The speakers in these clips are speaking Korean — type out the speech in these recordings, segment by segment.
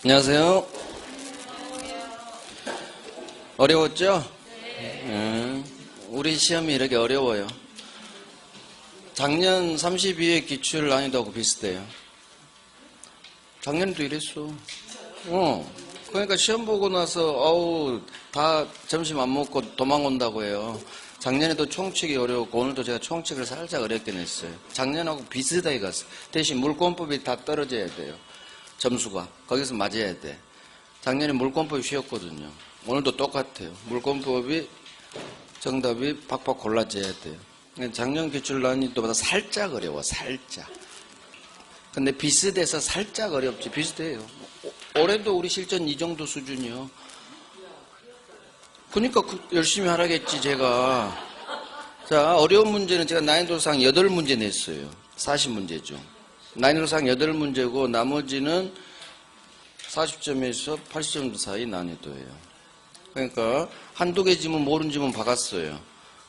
안녕하세요. 어려웠죠? 우리 시험이 이렇게 어려워요. 작년 32회 기출 난이도하고 비슷해요. 작년에도 이랬어. 그러니까 시험 보고 나서 다 점심 안 먹고 도망온다고 해요. 작년에도 총칙이 어려웠고 오늘도 제가 총칙을 살짝 어렵게 냈어요. 작년하고 비슷하게 갔어요. 대신 물권법이 다 떨어져야 돼요. 점수가. 거기서 맞아야 돼. 작년에 물권법이 쉬웠거든요. 오늘도 똑같아요. 물권법이 정답이 팍팍 골라져야 돼요. 작년 기출 난이도보다 살짝 어려워. 살짝. 근데 비슷해서 살짝 어렵지. 비슷해요. 올해도 우리 실전 이 정도 수준이요. 그러니까 열심히 하라겠지 제가. 자, 어려운 문제는 제가 난이도상 8문제 냈어요. 40문제죠. 난이도상 8문제고 나머지는 40점에서 80점 사이 난이도예요. 그러니까 한두 개 지문 모르는 지문 박았어요.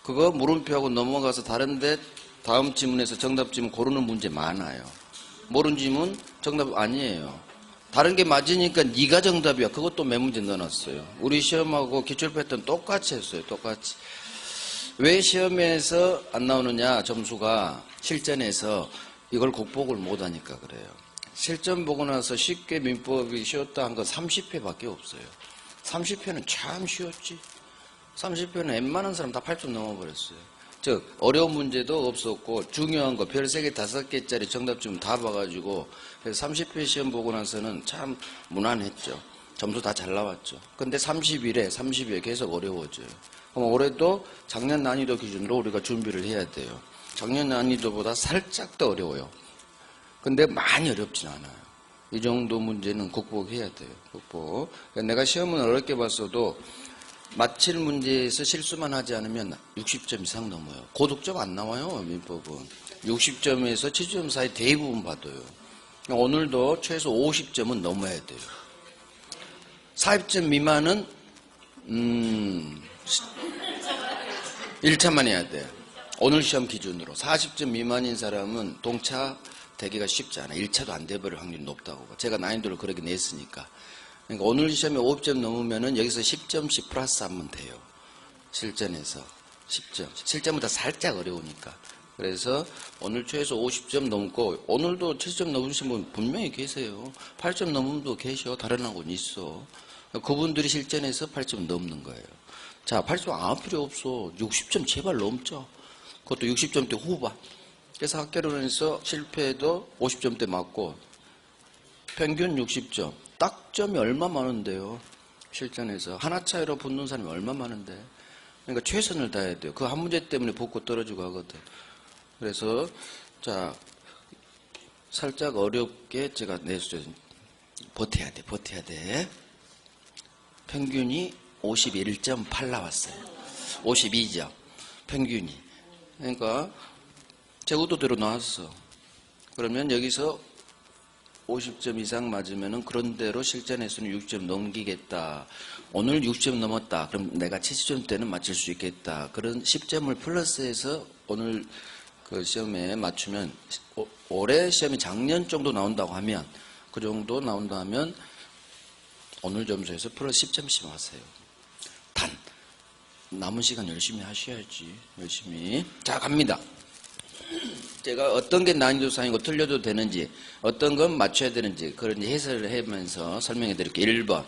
그거 물음표하고 넘어가서 다른데 다음 지문에서 정답 지문 고르는 문제 많아요. 모르는 지문 정답 아니에요. 다른 게 맞으니까 네가 정답이야. 그것도 몇 문제 넣어놨어요. 우리 시험하고 기출 패턴 똑같이 했어요. 똑같이. 왜 시험에서 안 나오느냐 점수가 실전에서 이걸 극복을 못하니까 그래요. 실전 보고 나서 쉽게 민법이 쉬웠다 한 건 30회밖에 없어요. 30회는 참 쉬웠지. 30회는 웬만한 사람 다 8점 넘어버렸어요. 즉 어려운 문제도 없었고 중요한 거 별 3개 5개짜리 정답 좀 다 봐가지고 그래서 30회 시험 보고 나서는 참 무난했죠. 점수 다 잘 나왔죠. 근데 31회 계속 어려워져요. 그럼 올해도 작년 난이도 기준으로 우리가 준비를 해야 돼요. 작년 난이도보다 살짝 더 어려워요. 근데 많이 어렵진 않아요. 이 정도 문제는 극복해야 돼요. 극복. 내가 시험은 어렵게 봤어도 맞힐 문제에서 실수만 하지 않으면 60점 이상 넘어요. 고득점 안 나와요. 민법은. 60점에서 70점 사이 대부분 받아요. 오늘도 최소 50점은 넘어야 돼요. 40점 미만은 1차만 해야 돼요. 오늘 시험 기준으로 40점 미만인 사람은 동차 되기가 쉽지 않아요. 1차도 안 돼버릴 확률이 높다고. 제가 난이도를 그렇게 냈으니까. 그러니까 오늘 시험에 50점 넘으면은 여기서 10점씩 플러스 하면 돼요. 실전에서 10점. 실전보다 살짝 어려우니까. 그래서 오늘 최소 50점 넘고 오늘도 70점 넘으신 분 분명히 계세요. 8점 넘은 분도 계셔. 다른 학원 있어. 그분들이 실전에서 8점 넘는 거예요. 자, 8점 안 할 필요 없어. 60점 제발 넘죠. 그것도 60점대 후반. 그래서 학개론에서 실패해도 50점대 맞고 평균 60점. 딱점이 얼마 많은데요. 실전에서 하나 차이로 붙는 사람이 얼마 많은데. 그러니까 최선을 다해야 돼요. 그 한 문제 때문에 붙고 떨어지고 하거든. 그래서 자 살짝 어렵게 제가 내수죠. 버텨야 돼. 평균이 51.8 나왔어요. 52점 평균이. 그러니까 제구도대로 나왔어. 그러면 여기서 50점 이상 맞으면은 그런 대로 실전에서는 60점 넘기겠다. 오늘 60점 넘었다. 그럼 내가 70점 때는 맞출 수 있겠다. 그런 10점을 플러스해서 오늘 그 시험에 맞추면 올해 시험이 작년 정도 나온다고 하면 그 정도 나온다 하면 오늘 점수에서 플러스 10점씩 하세요. 단 남은 시간 열심히 하셔야지. 열심히. 자, 갑니다. 제가 어떤 게 난이도상이고 틀려도 되는지 어떤 건 맞춰야 되는지 그런 해설을 하면서 설명해 드릴게요. 1번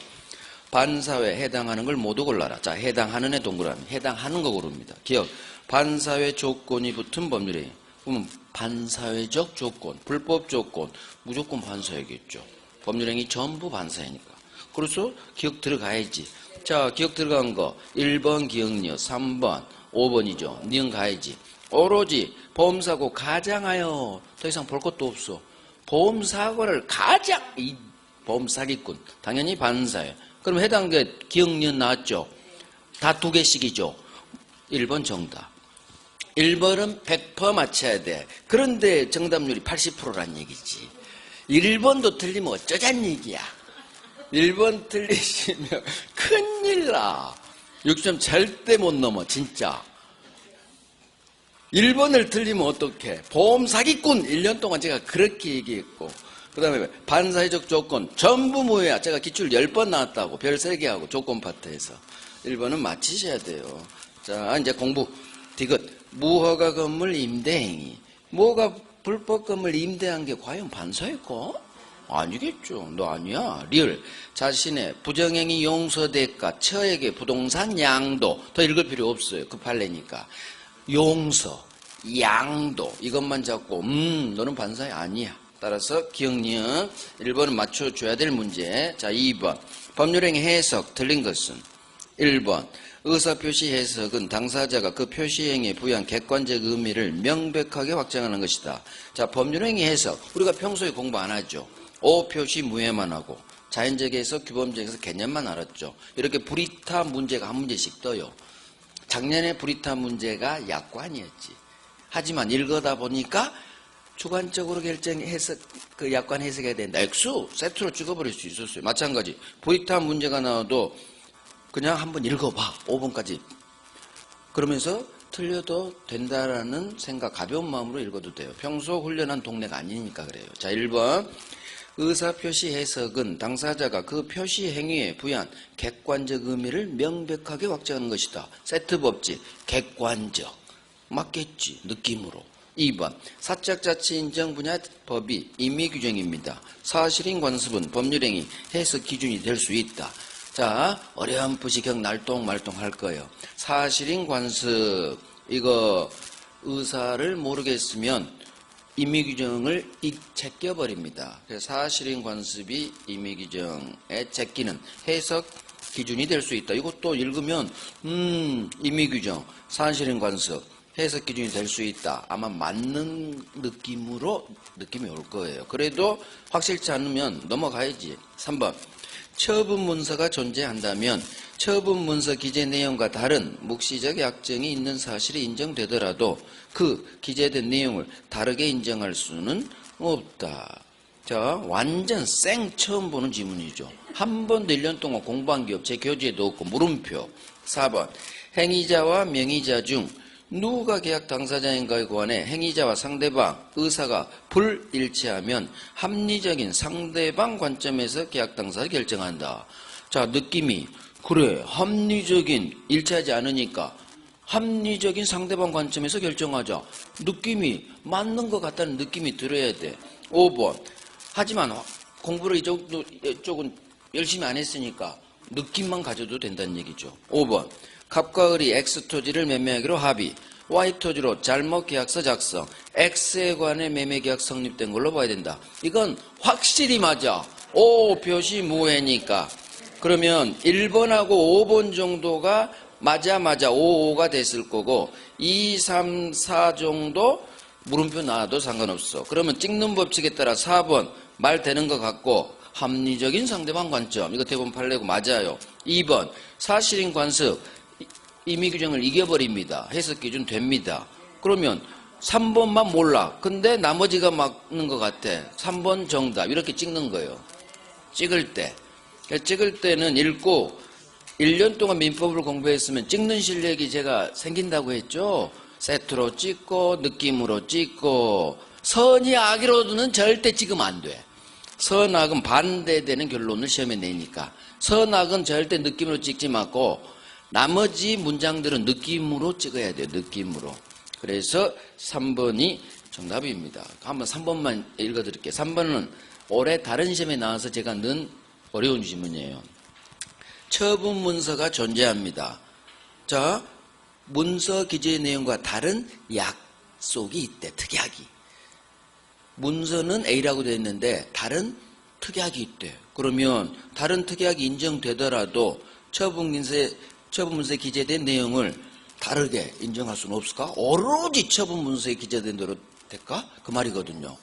반사회에 해당하는 걸 모두 골라라. 자, 해당하는 애 동그라미. 해당하는 거 고릅니다. 기억. 반사회 조건이 붙은 법률이에요. 그러면 반사회적 조건, 불법 조건 무조건 반사회겠죠. 법률행위 전부 반사회니까. 그래서 기억 들어가야지. 자, 기억 들어간 거 1번 기억력, 3번 5번이죠. 니은 가야지. 오로지 보험사고 가장하여 더 이상 볼 것도 없어. 보험사고를 가장 이 보험사기꾼 당연히 반사회. 그럼 해당 게 기억년 나왔죠. 다 2개씩이죠. 1번 정답. 1번은 100% 맞춰야 돼. 그런데 정답률이 80%란 얘기지. 1번도 틀리면 어쩌잔 얘기야. 1번 틀리시면 큰일 나. 60점 절대 못 넘어 진짜. 1번을 틀리면 어떡해. 보험 사기꾼 1년 동안 제가 그렇게 얘기했고 그 다음에 반사회적 조건 전부 무효야. 제가 기출 10번 나왔다고 별 3개 하고 조건 파트에서 1번은 맞히셔야 돼요. 자, 이제 공부 디귿 무허가 건물 임대행위. 뭐가 불법 건물 임대한 게 과연 반사일까? 아니겠죠. 너 아니야. 리을 자신의 부정행위 용서 대가 처에게 부동산 양도. 더 읽을 필요 없어요. 급할래니까. 용서 양도 이것만 잡고 너는 반사이 아니야. 따라서 기억니은 1번은 맞춰줘야 될 문제. 자, 2번 법률행위 해석 틀린 것은 1번 의사표시 해석은 당사자가 그 표시행위에 부여한 객관적 의미를 명백하게 확정하는 것이다. 자, 법률행위 해석 우리가 평소에 공부 안 하죠. 오표시 무효만 하고 자연적 해석 규범적 해석 개념만 알았죠. 이렇게 불이타 문제가 한 문제씩 떠요. 작년에 불이타 문제가 약관이었지. 하지만 읽어다 보니까 주관적으로 결정해서 그 약관 해석해야 된다. 액수 세트로 찍어버릴 수 있었어요. 마찬가지 불이타 문제가 나와도 그냥 한번 읽어봐. 5번까지. 그러면서 틀려도 된다라는 생각 가벼운 마음으로 읽어도 돼요. 평소 훈련한 동네가 아니니까 그래요. 자, 1번 의사표시 해석은 당사자가 그 표시 행위에 부여한 객관적 의미를 명백하게 확정하는 것이다. 세트 법칙 객관적 맞겠지 느낌으로. 2번 사적자치 인정 분야 법이 임의 규정입니다. 사실인 관습은 법률행위 해석 기준이 될 수 있다. 자, 어렴풋이 경 날똥말똥 할 거예요. 사실인 관습 이거 의사를 모르겠으면 임의 규정을 제껴버립니다. 그래서 사실인 관습이 임의 규정에 제끼는 해석 기준이 될 수 있다. 이것도 읽으면 임의 규정 사실인 관습 해석 기준이 될 수 있다. 아마 맞는 느낌이 올 거예요. 그래도 확실치 않으면 넘어가야지. 3번 처분 문서가 존재한다면 처분 문서 기재 내용과 다른 묵시적 약정이 있는 사실이 인정되더라도 그 기재된 내용을 다르게 인정할 수는 없다. 자, 완전 처음 보는 지문이죠. 한 번도 1년 동안 공부한 게 없지. 교재에도 없고 물음표. 4번 행위자와 명의자 중 누가 계약 당사자인가에 관해 행위자와 상대방 의사가 불일치하면 합리적인 상대방 관점에서 계약 당사를 결정한다. 자, 느낌이 그래 합리적인 일치하지 않으니까 합리적인 상대방 관점에서 결정하자. 느낌이 맞는 것 같다는 느낌이 들어야 돼. 5번 하지만 공부를 이쪽은 열심히 안 했으니까 느낌만 가져도 된다는 얘기죠. 5번 갑과 을이 X토지를 매매하기로 합의 Y토지로 잘못 계약서 작성 X에 관해 매매계약 성립된 걸로 봐야 된다. 이건 확실히 맞아. O 표시 무효니까. 그러면 1번하고 5번 정도가 맞아 5가 됐을 거고 2, 3, 4 정도 물음표 나와도 상관없어. 그러면 찍는 법칙에 따라 4번 말 되는 것 같고 합리적인 상대방 관점 이거 대부분 판례고 맞아요. 2번 사실인 관습 임의 규정을 이겨버립니다. 해석 기준 됩니다. 그러면 3번만 몰라. 근데 나머지가 맞는 것 같아. 3번 정답 이렇게 찍는 거예요. 찍을 때는 읽고 1년 동안 민법을 공부했으면 찍는 실력이 제가 생긴다고 했죠. 세트로 찍고 느낌으로 찍고 선이 악이로는 절대 찍으면 안 돼. 선악은 반대되는 결론을 시험에 내니까 선악은 절대 느낌으로 찍지 말고 나머지 문장들은 느낌으로 찍어야 돼요. 느낌으로. 그래서 3번이 정답입니다. 한번 3번만 읽어드릴게요. 3번은 올해 다른 시험에 나와서 제가 넣은 어려운 질문이에요. 처분 문서가 존재합니다. 자, 문서 기재 내용과 다른 약속이 있대. 특약이. 문서는 A라고 되어 있는데 다른 특약이 있대. 그러면 다른 특약이 인정되더라도 처분 문서에 기재된 내용을 다르게 인정할 수는 없을까? 오로지 처분 문서에 기재된 대로 될까? 그 말이거든요.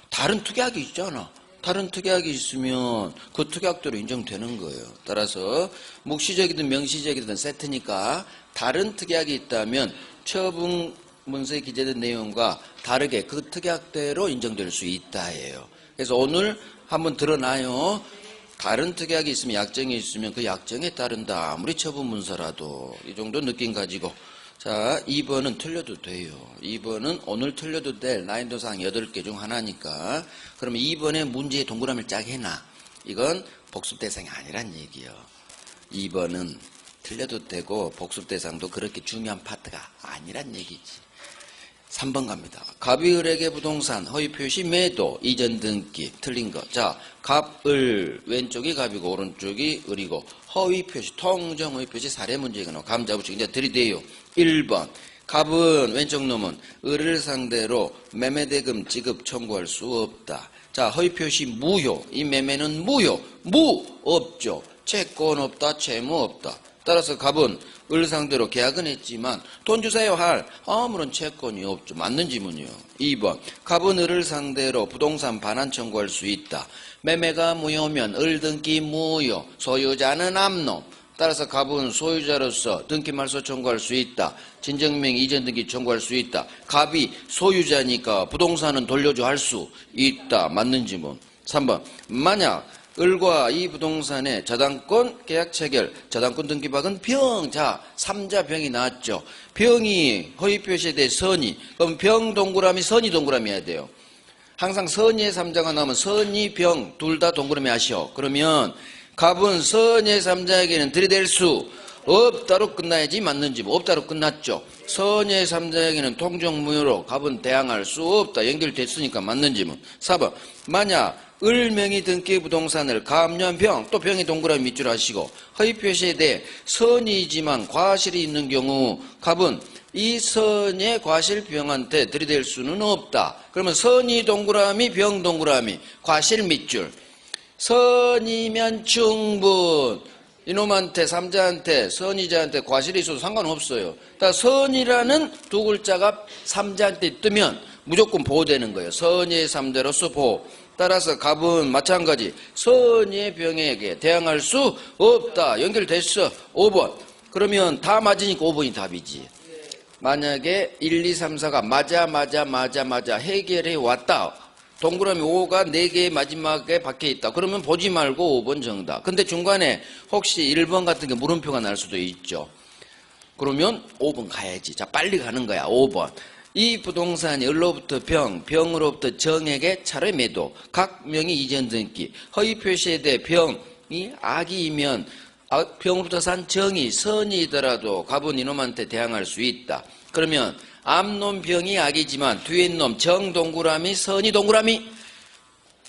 다른 특약이 있잖아. 다른 특약이 있으면 그 특약대로 인정되는 거예요. 따라서 묵시적이든 명시적이든 세트니까 다른 특약이 있다면 처분 문서에 기재된 내용과 다르게 그 특약대로 인정될 수 있다예요. 그래서 오늘 한번 드러나요. 다른 특약이 있으면 약정이 있으면 그 약정에 따른다. 아무리 처분 문서라도 이 정도 느낌 가지고 자, 2번은 틀려도 돼요. 2번은 오늘 틀려도 될 난이도상 8개 중 하나니까. 그러면 2번에 문제의 동그라미를 짝 해놔. 이건 복습 대상이 아니란 얘기예요. 2번은 틀려도 되고 복습 대상도 그렇게 중요한 파트가 아니란 얘기지. 3번 갑니다. 갑이 을에게 부동산 허위 표시 매도 이전 등기 틀린 거. 자, 갑, 을 왼쪽이 갑이고 오른쪽이 을이고 허위 표시 통정 허위 표시 사례 문제가 감 잡으시고 이제 들이대요. 1번 갑은 왼쪽 놈은 을을 상대로 매매대금 지급 청구할 수 없다. 자, 허위 표시 무효. 이 매매는 무효. 무 없죠. 채권 없다. 채무 없다. 따라서 갑은 을 상대로 계약은 했지만 돈 주세요 할 아무런 채권이 없죠. 맞는 지문이요. 2번 갑은 을을 상대로 부동산 반환 청구할 수 있다. 매매가 무효면 을 등기 무효. 소유자는 암놈. 따라서 갑은 소유자로서 등기 말소 청구할 수 있다. 진정명 이전 등기 청구할 수 있다. 갑이 소유자니까 부동산은 돌려줘 할 수 있다. 맞는 지문. 3번 만약 을과 이 부동산의 저당권 계약 체결, 저당권 등기박은 병. 자, 3자 병이 나왔죠. 병이 허위 표시에 대해 선의. 그럼 병 동그라미, 선의 동그라미 해야 돼요. 항상 선의의 3자가 나오면 선의, 병 둘 다 동그라미 하시오. 그러면 갑은 선의의 3자에게는 들이댈 수 없다로 끝나야지. 맞는지 없다로 끝났죠. 선의의 3자에게는 통정무효로 갑은 대항할 수 없다. 연결됐으니까 맞는지 4번 만약 을명의 등기 부동산을 감년병 또 병이 동그라미 밑줄 하시고 허위 표시에 대해 선의지만 과실이 있는 경우 갑은 이 선의 과실 병한테 들이댈 수는 없다. 그러면 선의 동그라미 병 동그라미 과실 밑줄. 선의면 충분. 이놈한테 3자한테 선의자한테 과실이 있어도 상관없어요. 그러니까 선이라는 두 글자가 3자한테 뜨면 무조건 보호되는 거예요. 선의의 3자로서 보호. 따라서 갑은 마찬가지 선의의 병에게 대항할 수 없다. 연결됐어. 5번. 그러면 다 맞으니까 5번이 답이지. 만약에 1, 2, 3, 4가 맞아 해결해 왔다. 동그라미 5가 4개의 마지막에 박혀 있다. 그러면 보지 말고 5번 정답. 근데 중간에 혹시 1번 같은 게 물음표가 날 수도 있죠. 그러면 5번 가야지. 자, 빨리 가는 거야. 5번. 이 부동산이 을로부터 병으로부터 정에게 차례 매도, 각 명의 이전 등기, 허위 표시에 대해 병이 악이면 병으로부터 산 정이 선이더라도 갑은 이놈한테 대항할 수 있다. 그러면 앞놈 병이 악이지만 뒤에 놈 정 동그라미 선이 동그라미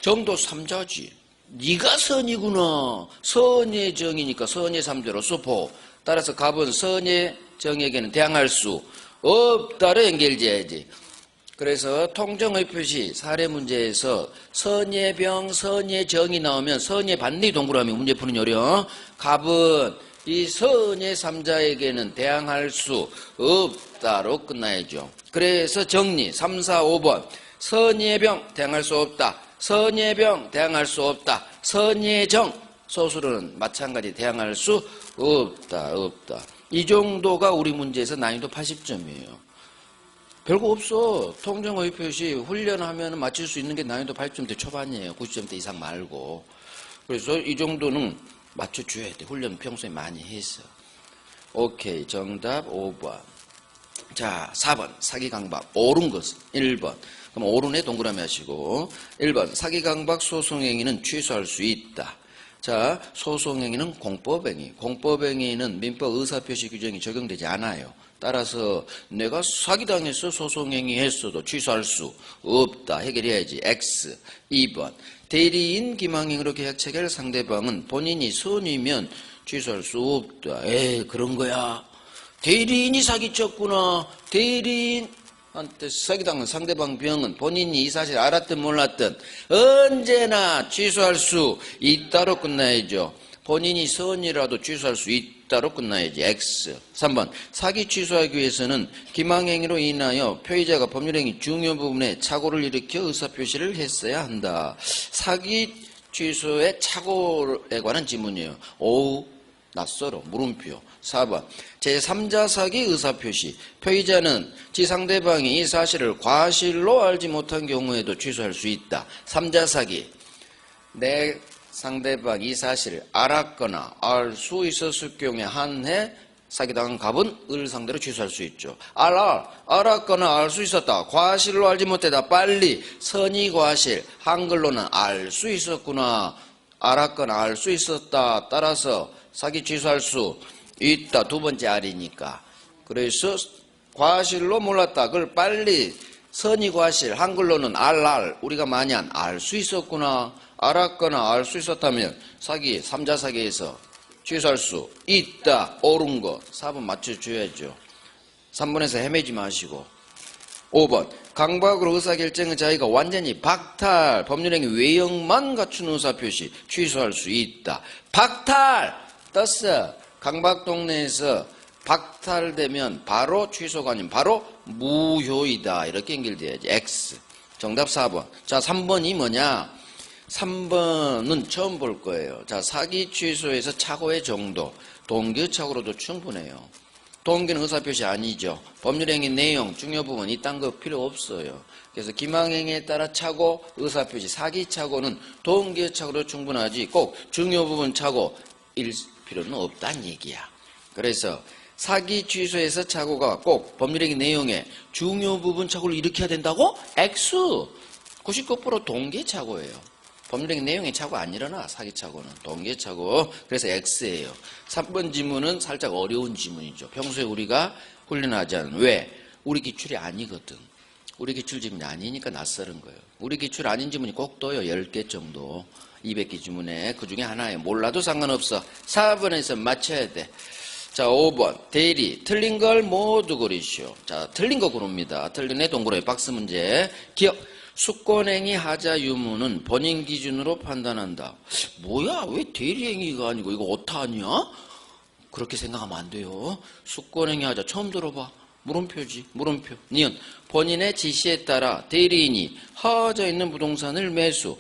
정도 3자지. 네가 선이구나. 선의 정이니까 선의 3자로서 보. 따라서 갑은 선의 정에게는 대항할 수 없다로 연결지어야지. 그래서 통정의 표시 사례 문제에서 선의 병, 선의 정이 나오면 선의 반대 동그라미 문제 푸는 요령. 갑은 이 선의 3자에게는 대항할 수 없다로 끝나야죠. 그래서 정리 3, 4, 5번 선의 병 대항할 수 없다. 선의 병 대항할 수 없다. 선의 정 소수는 마찬가지 대항할 수 없다. 이 정도가 우리 문제에서 난이도 80점이에요. 별거 없어. 통정의 표시 훈련하면 맞출 수 있는 게 난이도 80점대 초반이에요. 90점대 이상 말고. 그래서 이 정도는 맞춰줘야 돼. 훈련 평소에 많이 했어. 오케이. 정답 5번. 자, 4번. 사기 강박. 옳은 것은 1번. 그럼 옳은에 동그라미 하시고 1번. 사기 강박 소송행위는 취소할 수 있다. 자, 소송행위는 공법행위. 공법행위는 민법 의사표시 규정이 적용되지 않아요. 따라서 내가 사기당해서 소송행위 했어도 취소할 수 없다. 해결해야지. X. 2번. 대리인 기망행위로 계약 체결 상대방은 본인이 선이면 취소할 수 없다. 그런 거야. 대리인이 사기쳤구나. 대리인한테 사기당한 상대방 병은 본인이 이 사실 알았든 몰랐든 언제나 취소할 수 있다로 끝나야죠. 본인이 선이라도 취소할 수 있다로 끝나야지. X. 3번. 사기 취소하기 위해서는 기망행위로 인하여 표의자가 법률행위 중요 부분에 착오를 일으켜 의사표시를 했어야 한다. 사기 취소의 착오에 관한 지문이에요. 오우 낯설어. 물음표. 4번. 제3자 사기 의사표시. 표의자는 지 상대방이 이 사실을 과실로 알지 못한 경우에도 취소할 수 있다. 3자 사기. 내 상대방 이 사실을 알았거나 알 수 있었을 경우에 한해 사기당한 갑은 을 상대로 취소할 수 있죠. 알았거나 알 수 있었다. 과실로 알지 못했다. 빨리. 선의 과실. 한글로는 알 수 있었구나. 알았거나 알 수 있었다. 따라서 사기 취소할 수 있다. 두 번째 알이니까. 그래서 과실로 몰랐다. 그걸 빨리. 선의 과실. 한글로는 우리가 만약 알 수 있었구나. 알았거나 알 수 있었다면 사기, 3자 사기에서 취소할 수 있다. 옳은 거 4번 맞춰줘야죠. 3번에서 헤매지 마시고. 5번 강박으로 의사결정의 자유가 완전히 박탈. 법률행위 외형만 갖춘 의사표시 취소할 수 있다. 박탈 떴어. 강박동네에서 박탈되면 바로 취소가 아닌 바로 무효이다. 이렇게 연결돼야지. X. 정답 4번. 자, 3번이 뭐냐? 3번은 처음 볼 거예요. 자, 사기 취소에서 착오의 정도. 동기 착오로도 충분해요. 동기는 의사표시 아니죠. 법률행위 내용, 중요 부분 이딴 거 필요 없어요. 그래서 기망행위에 따라 착오, 의사표시, 사기 착오는 동기 착오로 충분하지 꼭 중요 부분 착오일 필요는 없다는 얘기야. 그래서 사기 취소에서 착오가 꼭 법률행위 내용에 중요 부분 착오를 일으켜야 된다고? X! 99% 동기 착오예요. 법률행위 내용에 착오 안 일어나. 사기 착오는 동기 착오. 그래서 X예요. 3번 지문은 살짝 어려운 지문이죠. 평소에 우리가 훈련하지 않은. 왜? 우리 기출이 아니거든. 우리 기출 지문이 아니니까 낯설은 거예요. 우리 기출 아닌 지문이 꼭 떠요. 10개 정도. 200개 지문에 그 중에 하나예요. 몰라도 상관없어. 4번에서 맞춰야 돼. 자, 5번 대리. 틀린 걸 모두 고르시오. 자, 틀린 거 고릅니다. 틀린 애 동그라미 박스 문제. 기억. 수권행위 하자 유무는 본인 기준으로 판단한다. 뭐야? 왜 대리행위가 아니고 이거 오타 아니야? 그렇게 생각하면 안 돼요. 수권행위 하자 처음 들어봐. 물음표지. 물음표. 니은 본인의 지시에 따라 대리인이 하자에 있는 부동산을 매수.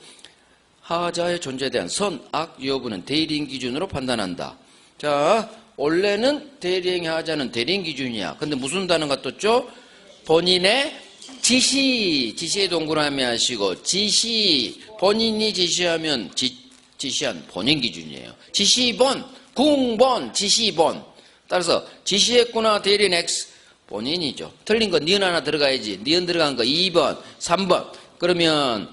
하자의 존재에 대한 선, 악 여부는 대리인 기준으로 판단한다. 자, 원래는 대리행위 하자는 대리인 기준이야. 근데 무슨 단어가 떴죠? 본인의 지시에 동그라미 하시고, 본인이 지시하면 지시한 본인 기준이에요. 지시본, 궁본, 지시본. 따라서 지시했구나 대리인 X, 본인이죠. 틀린 거 니은 하나 들어가야지. 니은 들어간 거 2번, 3번. 그러면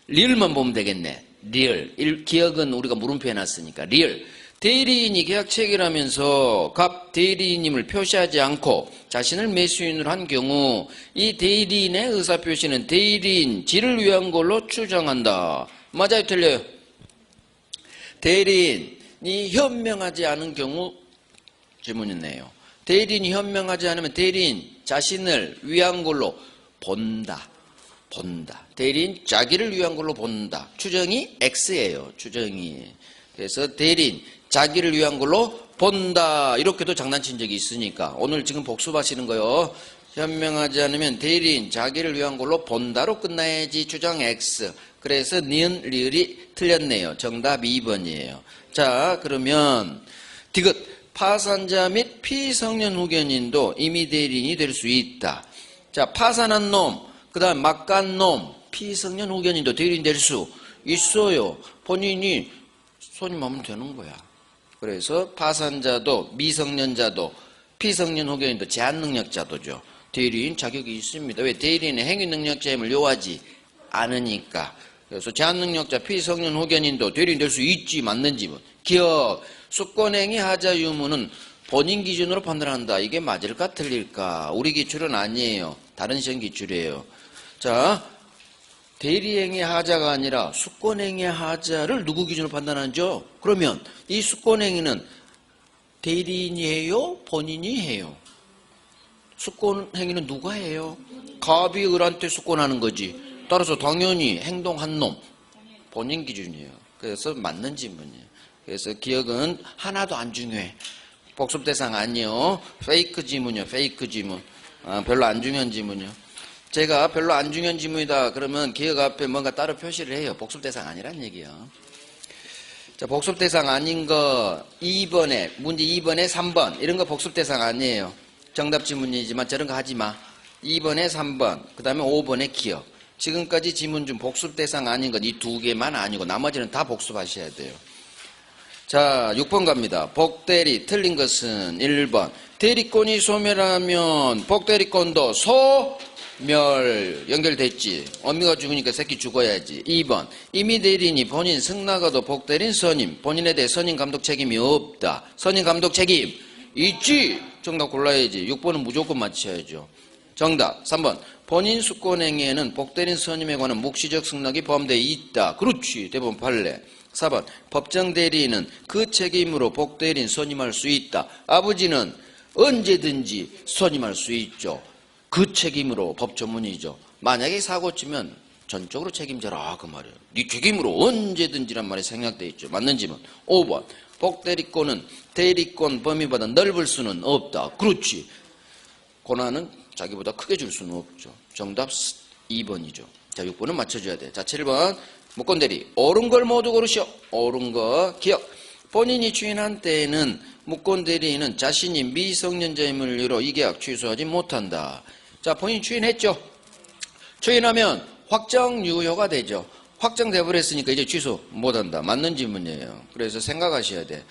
리을만 보면 되겠네. 리을. 기억은 우리가 물음표 해놨으니까. 리을. 대리인이 계약 체결하면서 갑 대리인임을 표시하지 않고 자신을 매수인으로 한 경우 이 대리인의 의사표시는 대리인 지를 위한 걸로 추정한다. 맞아요? 틀려요? 대리인이 현명하지 않은 경우 질문이네요. 대리인이 현명하지 않으면 대리인 자신을 위한 걸로 본다. 대리인 자기를 위한 걸로 본다. 추정이 X예요. 추정이. 그래서 대리인 자기를 위한 걸로 본다. 이렇게도 장난친 적이 있으니까 오늘 지금 복습하시는 거요. 현명하지 않으면 대리인 자기를 위한 걸로 본다로 끝나야지. 추정 X. 그래서 니은 리을이 틀렸네요. 정답 2번이에요. 자, 그러면 디귿 파산자 및 피성년 후견인도 임의 대리인이 될 수 있다. 자, 파산한 놈, 그 다음 막간 놈, 피성년 후견인도 대리인 될 수 있어요. 본인이 손님하면 되는 거야. 그래서 파산자도 미성년자도 피성년 후견인도 제한능력자도죠. 대리인 자격이 있습니다. 왜? 대리인의 행위능력자임을 요하지 않으니까. 그래서 제한능력자 피성년 후견인도 대리인 될 수 있지. 맞는 지문. 기억. 수권행위 하자 유무는 본인 기준으로 판단한다. 이게 맞을까 틀릴까? 우리 기출은 아니에요. 다른 시험 기출이에요. 자, 대리행위 하자가 아니라 수권행위 하자를 누구 기준으로 판단하죠? 그러면 이 수권행위는 대리인이 해요? 본인이 해요? 수권행위는 누가 해요? 갑이 을한테 수권하는 거지. 따라서 당연히 행동한 놈 본인 기준이에요. 그래서 맞는 질문이에요. 그래서 기억은 하나도 안 중요해. 복습 대상 아니요. 페이크 지문이요. 페이크 지문. 별로 안 중요한 지문이요. 제가 별로 안 중요한 지문이다 그러면 기억 앞에 뭔가 따로 표시를 해요. 복습 대상 아니란 얘기예요. 자, 복습 대상 아닌 거 2번에 문제 2번에 3번 이런 거 복습 대상 아니에요. 정답 지문이지만 저런 거 하지 마. 2번에 3번 그 다음에 5번에 기억. 지금까지 지문 중 복습 대상 아닌 건 이 두 개만 아니고 나머지는 다 복습하셔야 돼요. 자, 6번 갑니다. 복대리 틀린 것은 1번. 대리권이 소멸하면 복대리권도 소멸 연결됐지. 어미가 죽으니까 새끼 죽어야지. 2번. 이미 대리인이 본인 승낙어도 복대리인 선임. 본인에 대해 선임 감독 책임이 없다. 선임 감독 책임 있지. 정답 골라야지. 6번은 무조건 맞춰야죠. 정답 3번. 본인 수권행위에는 복대리인 선임에 관한 묵시적 승낙이 포함되어 있다. 그렇지. 대법원 판례. 4번. 법정 대리인은 그 책임으로 복대리인 선임할 수 있다. 아버지는 언제든지 선임할 수 있죠. 그 책임으로 법 전문이죠. 만약에 사고 치면 전적으로 책임져라 그 말이에요. 네 책임으로 언제든지란 말이 생략되어 있죠. 맞는 질문. 5번. 복대리권은 대리권 범위보다 넓을 수는 없다. 그렇지. 권한은 자기보다 크게 줄 수는 없죠. 정답 2번이죠. 자, 6번은 맞춰줘야 돼. 자, 7번. 무권대리. 옳은 걸 모두 고르시오. 옳은 거 기억. 본인이 추인한 때에는 무권대리인은 자신이 미성년자임을 이유로 이 계약 취소하지 못한다. 자, 본인이 추인했죠. 추인하면 확정 유효가 되죠. 확정돼버렸으니까 이제 취소 못한다. 맞는 질문이에요. 그래서 생각하셔야 돼.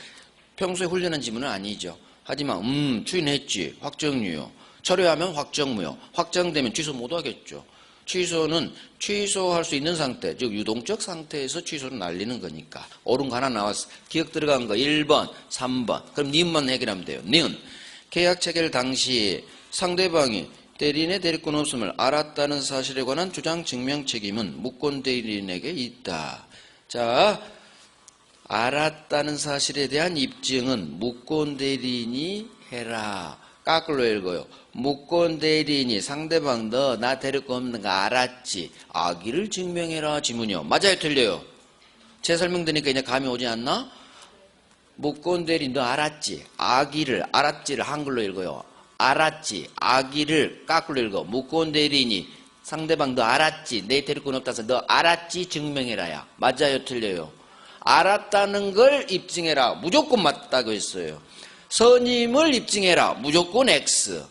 평소에 훈련한 질문은 아니죠. 하지만 추인했지. 확정 유효. 철회하면 확정무효. 확정되면 취소 못하겠죠. 취소는 취소할 수 있는 상태, 즉 유동적 상태에서 취소를 날리는 거니까. 옳은 거 하나 나왔어. 기억 들어간 거 1번, 3번. 그럼 니은만 해결하면 돼요. 니은. 계약 체결 당시 상대방이 대리인의 대리권 없음을 알았다는 사실에 관한 주장 증명 책임은 무권 대리인에게 있다. 자, 알았다는 사실에 대한 입증은 무권 대리인이 해라. 까끌로 읽어요. 무권 대리인이 상대방 너 나 대리권 없는 거 알았지? 아기를 증명해라 지문이요. 맞아요 틀려요? 제 설명 드니까 이제 감이 오지 않나? 무권 대리인 너 알았지? 아기를 알았지를 한글로 읽어요. 알았지? 아기를 까끌로 읽어. 무권 대리인이 상대방 너 알았지? 내 대리권 없다서 너 알았지? 증명해라야. 맞아요 틀려요? 알았다는 걸 입증해라. 무조건 맞다고 했어요. 선임을 입증해라. 무조건 X.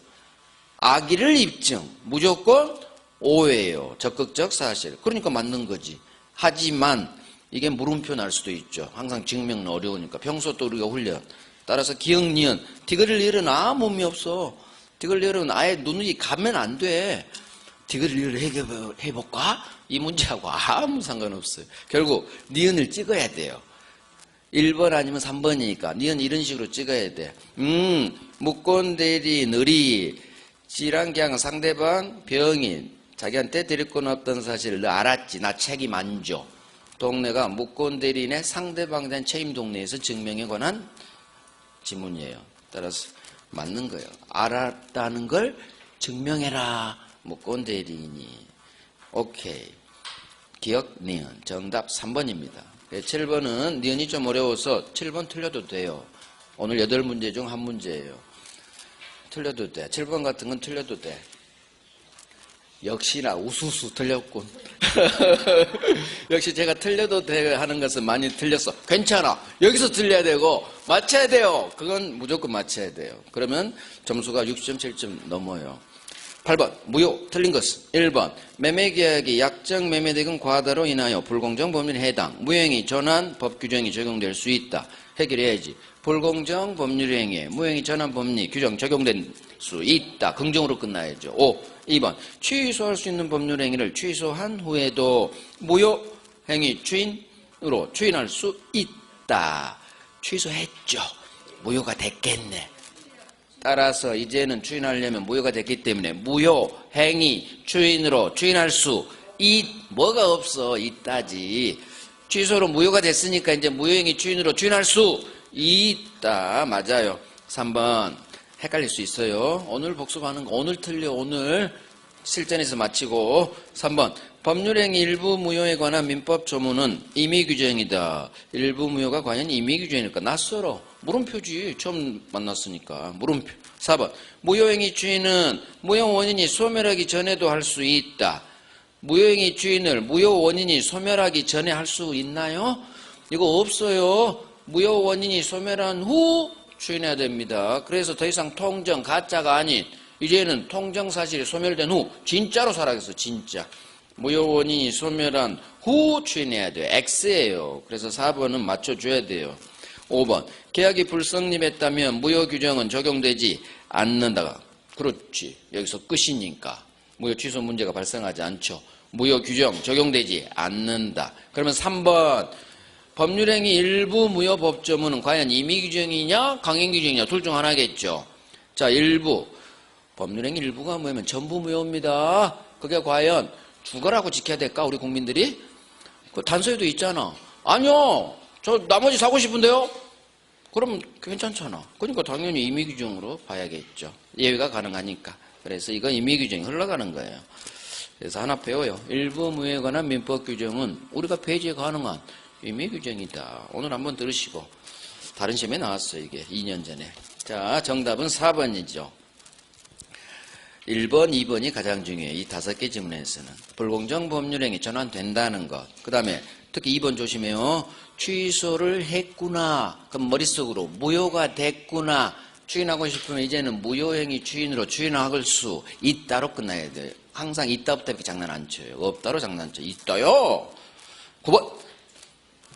악의를 입증. 무조건 O예요. 적극적 사실. 그러니까 맞는 거지. 하지만 이게 물음표 날 수도 있죠. 항상 증명은 어려우니까. 평소 또 우리가 훈련. 따라서 기억, 니은. 디귿을 리을은 아무 의미 없어. 디귿을 리을은 아예 눈이 가면 안 돼. 디귿을 리을 해볼까? 이 문제하고 아무 상관없어요. 결국 니은을 찍어야 돼요. 1번 아니면 3번이니까 니은 이런 식으로 찍어야 돼. 무권 대리인이 질환경 상대방 병인 자기한테 대리권 없던 사실을 너 알았지? 나 책임 안 져. 동네가 무권 대리인의 상대방에 대한 책임 동네에서 증명에 관한 지문이에요. 따라서 맞는 거예요. 알았다는 걸 증명해라. 무권 대리인이. 오케이. 기억 니은. 정답 3번입니다. 7번은 니은이 좀 어려워서 7번 틀려도 돼요. 오늘 8문제 중 한 문제예요. 틀려도 돼. 7번 같은 건 틀려도 돼. 역시나 우수수 틀렸군. 역시 제가 틀려도 돼 하는 것은 많이 틀렸어. 괜찮아. 여기서 틀려야 되고 맞춰야 돼요. 그건 무조건 맞춰야 돼요. 그러면 점수가 60.7점 넘어요. 8번 무효 틀린 것은 1번 매매계약이 약정 매매대금 과다로 인하여 불공정 법률에 해당 무효행위 전환 법 규정이 적용될 수 있다. 해결해야지. 불공정 법률 행위에 무효행위 전환 법리 규정 적용될 수 있다. 긍정으로 끝나야죠. 5. 2번 취소할 수 있는 법률 행위를 취소한 후에도 무효행위 추인으로 추인할 수 있다. 취소했죠. 무효가 됐겠네. 따라서 이제는 추인하려면 무효가 됐기 때문에 무효행위 추인으로 추인할 수 뭐가 없어. 있다지. 취소로 무효가 됐으니까 이제 무효행위 추인으로 추인할 수 있다. 맞아요. 3번 헷갈릴 수 있어요. 오늘 복습하는 거 오늘 틀려. 오늘 실전에서 마치고 3번 법률행위 일부 무효에 관한 민법 조문은 임의규정이다. 일부 무효가 과연 임의규정일까? 낯설어. 물음표지. 처음 만났으니까. 물음표. 4번 무효행위 추인은 무효 원인이 소멸하기 전에도 할 수 있다. 무효행위 추인을 무효 원인이 소멸하기 전에 할 수 있나요? 이거 없어요. 무효 원인이 소멸한 후 추인해야 됩니다. 그래서 더 이상 통정 가짜가 아닌 이제는 통정 사실이 소멸된 후 진짜로 살아있어. 진짜. 무효 원인이 소멸한 후 추인해야 돼요. X예요. 그래서 4번은 맞춰줘야 돼요. 5번 계약이 불성립했다면 무효 규정은 적용되지 않는다. 그렇지. 여기서 끝이니까 무효 취소 문제가 발생하지 않죠. 무효 규정 적용되지 않는다. 그러면 3번 법률행위 일부 무효 법조문은 과연 임의 규정이냐 강행 규정이냐 둘 중 하나겠죠. 자, 일부 법률행위 일부가 뭐냐면 전부 무효입니다. 그게 과연 죽어라고 지켜야 될까 우리 국민들이? 그 단서에도 있잖아. 아니요, 저 나머지 사고 싶은데요. 그럼 괜찮잖아. 그러니까 당연히 임의 규정으로 봐야겠죠. 예외가 가능하니까. 그래서 이건 임의 규정이 흘러가는 거예요. 그래서 하나 배워요. 일부 무효에 관한 민법 규정은 우리가 폐지 가능한 임의 규정이다. 오늘 한번 들으시고. 다른 시험에 나왔어요, 이게 2년 전에. 자, 정답은 4번이죠. 1번, 2번이 가장 중요해요. 이 5개 질문에서는. 불공정 법률행위 전환된다는 것. 그 다음에 특히 2번 조심해요. 취소를 했구나. 그럼 머릿속으로 무효가 됐구나. 추인하고 싶으면 이제는 무효행위 추인으로 추인할 수 있다로 끝나야 돼요. 항상 있다 없다 이렇게 장난 안 쳐요. 없다로 장난쳐. 있다요. 9번.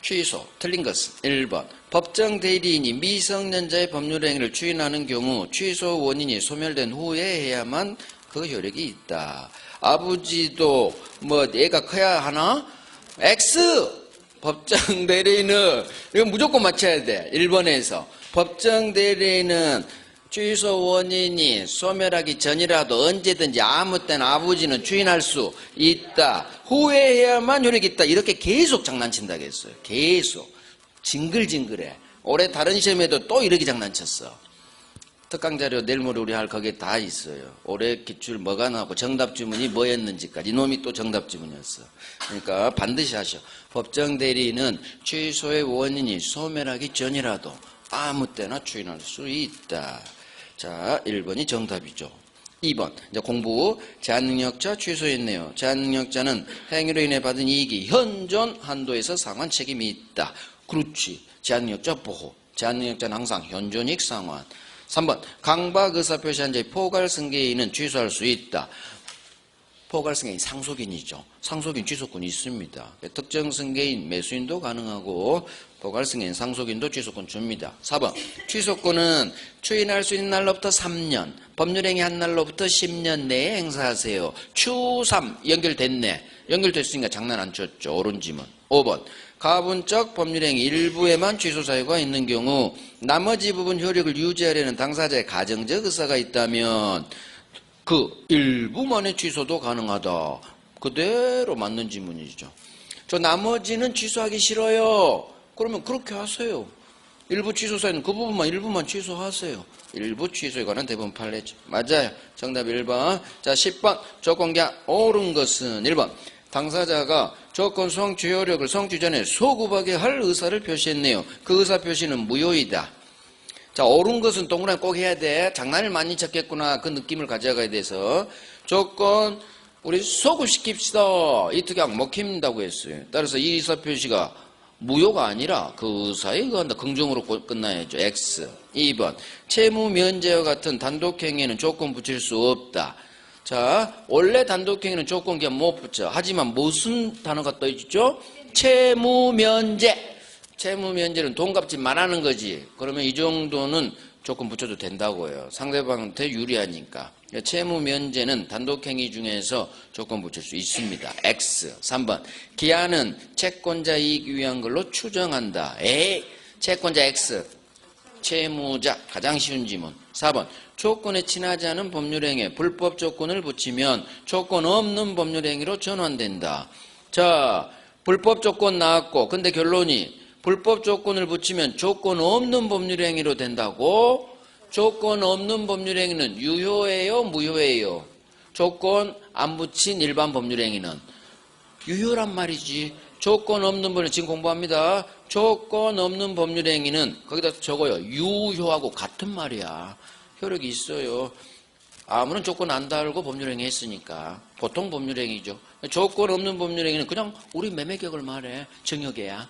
취소. 틀린 것은 1번. 법정 대리인이 미성년자의 법률행위를 추인하는 경우 취소 원인이 소멸된 후에 해야만 그 효력이 있다. 아버지도 뭐 애가 커야 하나? X. 법정 대리인은 이건 무조건 맞춰야 돼. 1번에서. 법정 대리인은 취소 원인이 소멸하기 전이라도 언제든지 아무 때나 아버지는 추인할 수 있다. 후회해야만 효력이 있다. 이렇게 계속 장난친다고 했어요. 계속. 징글징글해. 올해 다른 시험에도 또 이렇게 장난쳤어. 특강자료 내일 모레 우리 할 거기에 다 있어요. 올해 기출 뭐가 나오고 정답 지문이 뭐였는지까지. 이놈이 또 정답 지문이었어. 그러니까 반드시 하셔. 법정 대리인은 취소의 원인이 소멸하기 전이라도 아무 때나 추인할 수 있다. 자, 1번이 정답이죠. 2번, 이제 공부. 제한능력자 취소했네요. 제한능력자는 행위로 인해 받은 이익이 현존 한도에서 상환 책임이 있다. 그렇지. 제한능력자 보호. 제한능력자는 항상 현존이익 상환. 3번, 강박 의사표시한 자의 포괄승계인은 취소할 수 있다. 포괄승계인 상속인이죠. 상속인 취소권이 있습니다. 특정 승계인 매수인도 가능하고 포괄승계인 상속인도 취소권 줍니다. 4번, 취소권은 추인할 수 있는 날로부터 3년, 법률행위 한 날로부터 10년 내에 행사하세요. 추3 연결됐네. 연결됐으니까 장난 안 쳤죠. 옳은 지문. 5번, 가분적 법률행위 일부에만 취소 사유가 있는 경우 나머지 부분 효력을 유지하려는 당사자의 가정적 의사가 있다면 그 일부만의 취소도 가능하다. 그대로 맞는 지문이죠. 저 나머지는 취소하기 싫어요. 그러면 그렇게 하세요. 일부 취소 사유는 그 부분만 일부만 취소하세요. 일부 취소에 관한 대부분 판례죠. 맞아요. 정답 1번. 자, 10번 조건계약 옳은 것은 1번. 당사자가 조건 성취효력을 성취 전에 소급하게 할 의사를 표시했네요. 그 의사 표시는 무효이다. 자, 옳은 것은 동그라미 꼭 해야 돼. 장난을 많이 쳤겠구나. 그 느낌을 가져가야 돼서. 조건, 우리 소급시킵시다. 이 특약 먹힌다고 했어요. 따라서 이 의사 표시가 무효가 아니라 그 의사에 의한다. 긍정으로 끝나야죠. X. 2번. 채무 면제와 같은 단독행위에는 조건 붙일 수 없다. 자, 원래 단독행위는 조건 기한 못 붙여. 하지만 무슨 단어가 떠있죠? 채무 면제. 채무 면제는 돈 갚지 말라는 거지. 그러면 이 정도는 조건 붙여도 된다고요. 상대방한테 유리하니까. 채무 면제는 단독행위 중에서 조건 붙일 수 있습니다. X. 3번. 기한은 채권자 이익 위한 걸로 추정한다. 에이, 채권자 X. 채무자. 가장 쉬운 지문. 4번. 조건에 친하지 않은 법률행위에 불법 조건을 붙이면 조건 없는 법률행위로 전환된다. 자, 불법 조건 나왔고 근데 결론이 불법 조건을 붙이면 조건 없는 법률행위로 된다고? 조건 없는 법률행위는 유효예요? 무효예요? 조건 안 붙인 일반 법률행위는 유효란 말이지. 조건 없는 법률 지금 공부합니다. 조건 없는 법률행위는 거기다 적어요. 유효하고 같은 말이야. 효력이 있어요. 아무런 조건 안 달고 법률행위 했으니까. 보통 법률행위죠. 조건 없는 법률행위는 그냥 우리 매매격을 말해. 정역이야.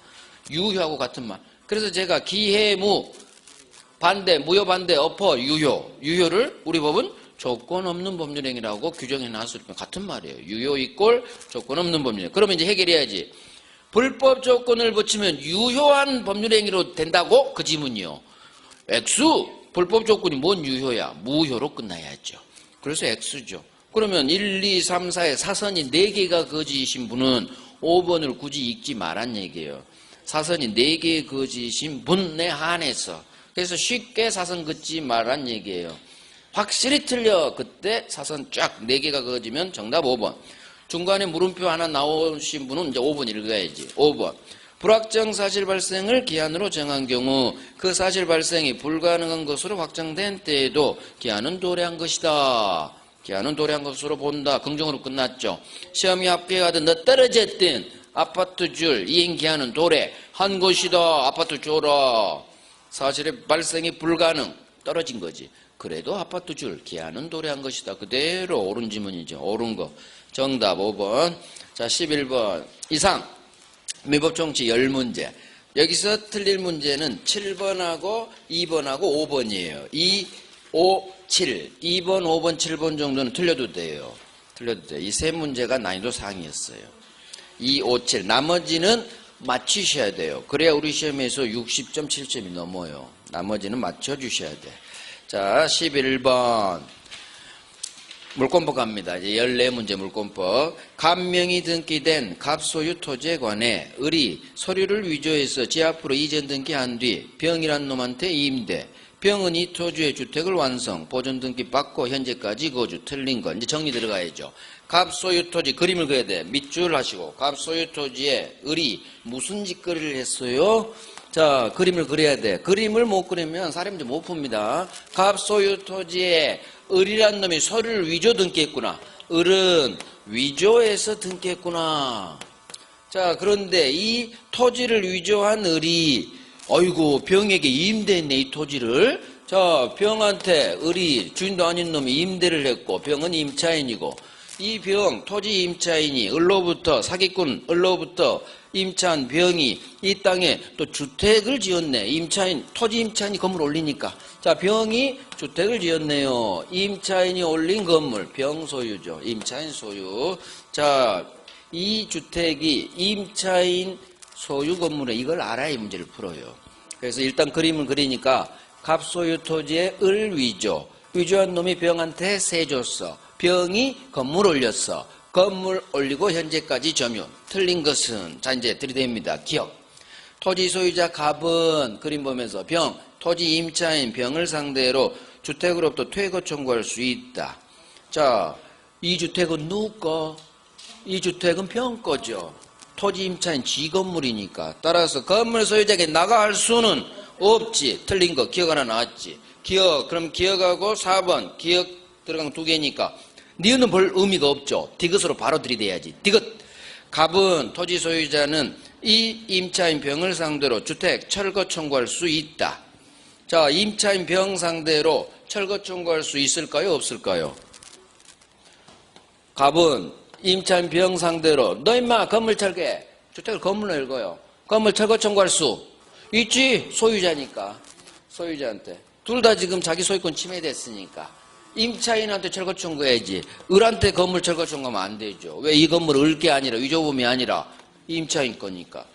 유효하고 같은 말. 그래서 제가 기해무 반대, 무효 반대, 엎어, 유효. 유효를 우리 법은 조건 없는 법률행위라고 규정해 놨을 때 같은 말이에요. 유효 이꼴 조건 없는 법률행위. 그러면 이제 해결해야지. 불법 조건을 붙이면 유효한 법률행위로 된다고? 그 지문이요. X, 불법 조건이 뭔 유효야? 무효로 끝나야죠. 그래서 X죠. 그러면 1, 2, 3, 4의 사선이 4개가 거짓이신 분은 5번을 굳이 읽지 말란 얘기예요. 사선이 4개의 거짓이신 분에 한해서. 그래서 쉽게 사선 긋지 말란 얘기예요. 확실히 틀려. 그때 사선 쫙 4개가 그어지면 정답 5번. 중간에 물음표 하나 나오신 분은 이제 5번 읽어야지. 5번. 불확정 사실 발생을 기한으로 정한 경우 그 사실 발생이 불가능한 것으로 확정된 때에도 기한은 도래한 것이다. 기한은 도래한 것으로 본다. 긍정으로 끝났죠. 시험이 합격하든 너 떨어졌든 아파트 줄 이행 기한은 도래한 것이다. 아파트 줘라. 사실의 발생이 불가능. 떨어진 거지. 그래도 아파트 줄 기한은 도래한 것이다. 그대로 옳은 지문이죠. 옳은 거. 정답 5번. 자, 11번 이상 미법 총칙 10문제. 여기서 틀릴 문제는 7번하고 2번하고 5번이에요. 2, 5, 7. 2번, 5번, 7번 정도는 틀려도 돼요. 틀려도 돼요. 이 세 문제가 난이도 상이었어요. 2, 5, 7. 나머지는 맞추셔야 돼요. 그래야 우리 시험에서 60.7점이 넘어요. 나머지는 맞춰주셔야 돼. 자, 11번. 물권법 갑니다. 이제 14문제 물권법. 갑명이 등기된 갑소유 토지에 관해 을이 서류를 위조해서 지 앞으로 이전 등기한 뒤 병이란 놈한테 임대. 병은 이 토지의 주택을 완성, 보존 등기 받고 현재까지 거주. 틀린 거. 이제 정리 들어가야죠. 갑소유 토지 그림을 그려야 돼. 밑줄 하시고. 갑소유 토지에 을이 무슨 짓거리를 했어요? 자, 그림을 그려야 돼. 그림을 못 그리면 사람 이제 못 풉니다. 갑소유 토지에 을이란 놈이 서류를 위조 등기했구나. 을은 위조해서 등기했구나. 자, 그런데 이 토지를 위조한 을이 어이구 병에게 임대했네 이 토지를. 자, 병한테 을이 주인도 아닌 놈이 임대를 했고 병은 임차인이고 이 병 토지 임차인이 을로부터 사기꾼 을로부터 임차한 병이 이 땅에 또 주택을 지었네. 임차인 토지 임차인이 건물 올리니까. 자, 병이 주택을 지었네요. 임차인이 올린 건물 병 소유죠. 임차인 소유. 자, 이 주택이 임차인 소유 건물에 이걸 알아야 이 문제를 풀어요. 그래서 일단 그림을 그리니까 갑소유 토지에 을 위조. 위조한 놈이 병한테 세 줬어. 병이 건물 올렸어. 건물 올리고 현재까지 점유. 틀린 것은 자 이제 들이댑니다. 기억. 토지 소유자 갑은 그림 보면서 병 토지 임차인 병을 상대로 주택으로부터 퇴거 청구할 수 있다. 자, 이 주택은 누구 거? 이 주택은 병 거죠. 토지 임차인 지 건물이니까. 따라서 건물 소유자에게 나가할 수는 없지. 틀린 거 기억 하나 나왔지. 기억. 그럼 기억하고 4번 기억 들어간 2개니까 니은은 볼 의미가 없죠. 디귿으로 바로 들이대야지. 디귿. 갑은 토지 소유자는 이 임차인 병을 상대로 주택 철거 청구할 수 있다. 자, 임차인 병 상대로 철거 청구할 수 있을까요? 없을까요? 갑은 임차인 병 상대로 너 임마 건물 철거해. 주택을 건물로 읽어요. 건물 철거 청구할 수 있지. 소유자니까. 소유자한테. 둘 다 지금 자기 소유권 침해됐으니까. 임차인한테 철거 청구해야지. 을한테 건물 철거 청구하면 안 되죠. 왜? 이 건물 을게 아니라 위조범이 아니라 임차인 거니까.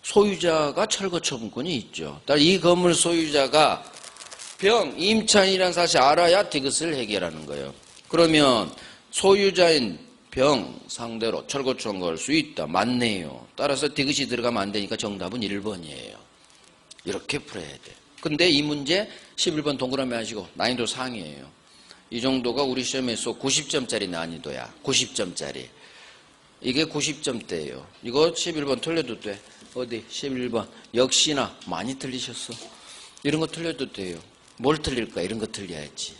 소유자가 철거 처분권이 있죠. 따라 이 건물 소유자가 병, 임차인이라는 사실 알아야 디귿을 해결하는 거예요. 그러면 소유자인 병 상대로 철거 청구할 수 있다. 맞네요. 따라서 디귿이 들어가면 안 되니까 정답은 1번이에요. 이렇게 풀어야 돼. 근데 이 문제 11번 동그라미 하시고 난이도 상이에요. 이 정도가 우리 시험에서 90점짜리 난이도야. 90점짜리. 이게 90점대예요. 이거 11번 틀려도 돼. 어디? 11번. 역시나 많이 틀리셨어. 이런 거 틀려도 돼요. 뭘 틀릴까? 이런 거 틀려야지.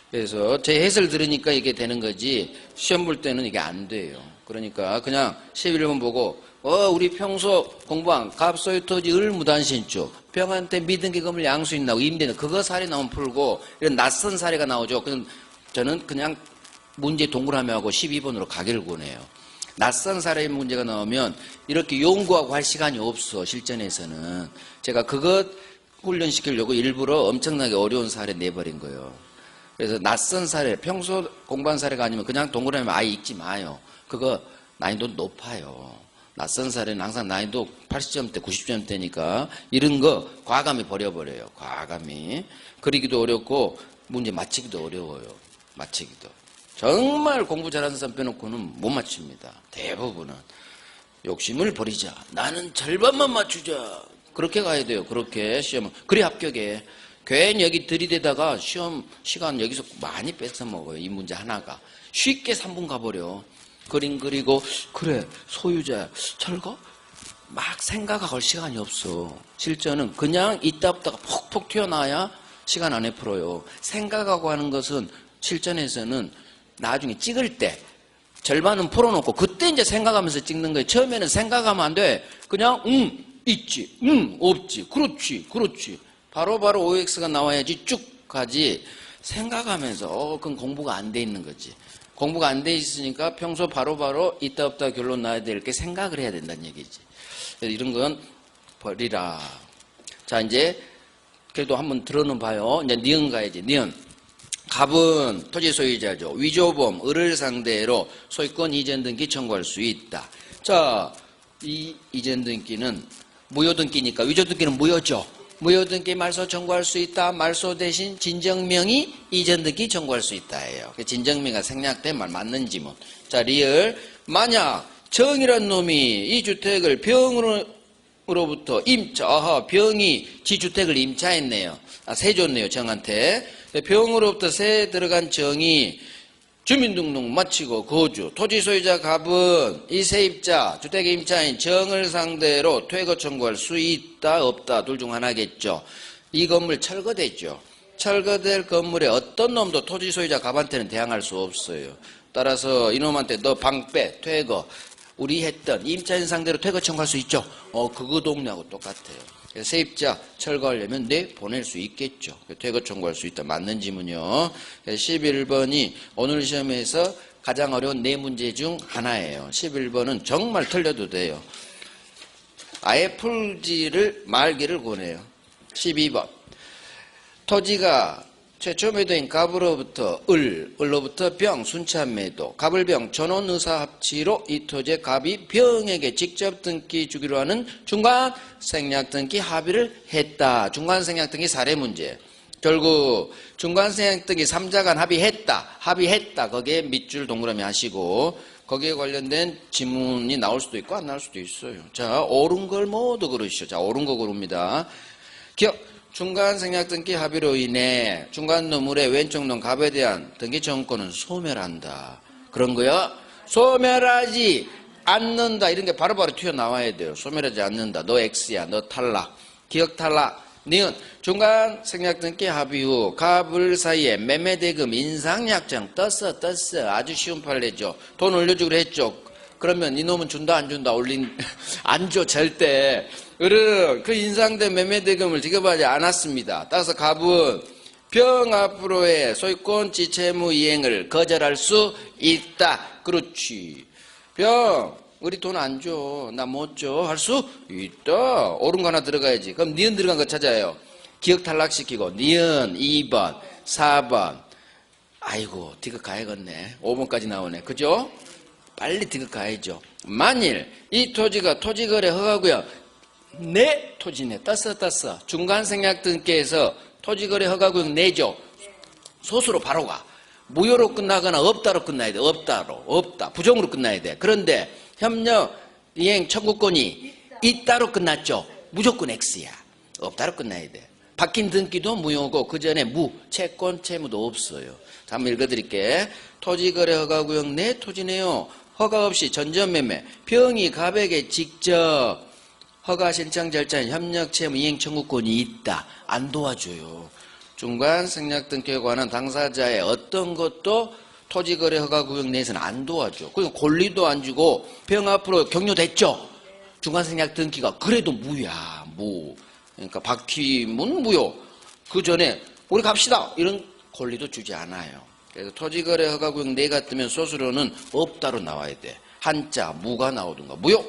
그래서 제 해설 들으니까 이게 되는 거지 시험 볼 때는 이게 안 돼요. 그러니까 그냥 11번 보고 우리 평소 공부한 갑소유 토지 을 무단신축 병한테 미등기 건물 양수인 나고 임대는 그거 사례 나오면 풀고 이런 낯선 사례가 나오죠. 그럼 저는 그냥 문제 동그라미하고 12번으로 가기를 권해요. 낯선 사례 문제가 나오면 이렇게 연구하고 할 시간이 없어. 실전에서는 제가 그것 훈련시키려고 일부러 엄청나게 어려운 사례 내버린 거예요. 그래서 낯선 사례, 평소 공부한 사례가 아니면 그냥 동그라미 아예 읽지 마요. 그거 난이도 높아요. 낯선 사례는 항상 난이도 80점대, 90점대니까 이런 거 과감히 버려버려요. 과감히. 그리기도 어렵고 문제 맞히기도 어려워요. 맞히기도. 정말 공부 잘하는 사람 빼놓고는 못 맞춥니다. 대부분은. 욕심을 버리자. 나는 절반만 맞추자. 그렇게 가야 돼요. 그렇게 시험은. 그래 합격해. 괜히 여기 들이대다가 시험 시간 여기서 많이 뺏어 먹어요. 이 문제 하나가. 쉽게 3분 가버려. 그림 그리고 그래 소유자 철거? 막 생각할 시간이 없어. 실전은 그냥 있다 없다가 폭폭 튀어나와야 시간 안에 풀어요. 생각하고 하는 것은 실전에서는 나중에 찍을 때 절반은 풀어놓고 그때 이제 생각하면서 찍는 거예요. 처음에는 생각하면 안 돼. 그냥 있지, 없지, 그렇지. 바로 OX가 나와야지 쭉 가지. 생각하면서 그건 공부가 안 돼 있는 거지. 공부가 안 돼 있으니까 평소 바로 있다 없다 결론 나야 될 게 생각을 해야 된다는 얘기지. 이런 건 버리라. 자, 이제 그래도 한번 들어는 봐요. 이제 니은 가야지. 니은. 갑은 토지 소유자죠. 위조범, 을을 상대로 소유권 이전 등기 청구할 수 있다. 자, 이 이전 등기는 무효 등기니까 위조 등기는 무효죠. 무효 등기 말소 청구할 수 있다. 말소 대신 진정명의 이전 등기 청구할 수 있다예요. 진정명의가 생략된 말 맞는지 뭐. 자, 리을. 만약 정이란 놈이 이 주택을 병으로부터 병이 지 주택을 임차했네요. 세줬네요, 정한테. 병으로부터 세 들어간 정이 주민등록 마치고 거주, 토지 소유자 갑은 이 세입자, 주택의 임차인 정을 상대로 퇴거 청구할 수 있다, 없다, 둘 중 하나겠죠. 이 건물 철거됐죠. 철거될 건물에 어떤 놈도 토지 소유자 갑한테는 대항할 수 없어요. 따라서 이놈한테 너 방 빼, 퇴거, 우리 했던 임차인 상대로 퇴거 청구할 수 있죠. 그거 동네하고 똑같아요. 세입자 철거하려면 보낼 수 있겠죠. 퇴거 청구할 수 있다. 맞는 지문이요. 11번이 오늘 시험에서 가장 어려운 네 문제 중 하나예요. 11번은 정말 틀려도 돼요. 아예 풀지를 말기를 권해요. 12번. 토지가 최초 매도인 갑으로부터 을로부터 병, 순참 매도, 갑을병, 전원 의사 합치로 이 토지의 갑이 병에게 직접 등기 주기로 하는 중간 생략 등기 합의를 했다. 중간 생략 등기 사례 문제. 결국 중간 생략 등기 3자 간 합의했다. 거기에 밑줄 동그라미 하시고 거기에 관련된 지문이 나올 수도 있고 안 나올 수도 있어요. 자, 옳은 걸 모두 그러시죠. 자, 옳은 거 고릅니다. 기억. 중간 생략 등기 합의로 인해 중간 놈물의 왼쪽 놈 갑에 대한 등기 청구권은 소멸한다. 그런 거야? 소멸하지 않는다. 이런 게 바로바로 튀어나와야 돼요. 소멸하지 않는다. 너 X야. 너 탈락. 기억 탈락. 니은 중간 생략 등기 합의 후 갑을 사이에 매매대금 인상약정 떴어. 아주 쉬운 판례죠. 돈 올려주기로 했죠. 그러면 이놈은 준다 안 준다? 안 줘 절대. 을은 그 인상된 매매대금을 지급하지 않았습니다. 따라서 갑은 병 앞으로의 소유권 채무 이행을 거절할 수 있다. 그렇지. 병 우리 돈 안 줘. 나 못 줘. 할 수 있다. 옳은 거 하나 들어가야지. 그럼 니은 들어간 거 찾아요. 기억 탈락시키고 니은 2번 4번 아이고 디귿 가야겠네. 5번까지 나오네. 그죠? 빨리 디귿 가야죠. 만일 이 토지가 토지거래 허가구역 내 토지네. 떴어. 중간 생략 등기에서 토지거래 허가구역 내죠. 소수로 바로 가. 무효로 끝나거나 없다로 끝나야 돼. 없다. 부정으로 끝나야 돼. 그런데 협력 이행 청구권이 있다로 끝났죠. 무조건 X야. 없다로 끝나야 돼. 바뀐 등기도 무효고 그 전에 채권 채무도 없어요. 자, 한번 읽어드릴게. 토지거래 허가구역 내 토지네요. 허가 없이 전전매매 병이 갑에게 직접 허가 신청 절차인 협력 채무 이행 청구권이 있다. 안 도와줘요. 중간 생략 등기에 관한 당사자의 어떤 것도 토지거래 허가구역 내에서는 안 도와줘. 그리고 권리도 안 주고 병 앞으로 격려됐죠. 중간 생략 등기가 그래도 무야. 그러니까 박힘은 무효. 그 전에 우리 갑시다. 이런 권리도 주지 않아요. 그래서 토지거래 허가구역 내가 뜨면 소수로는 없다로 나와야 돼. 한자 무가 나오든가. 무효.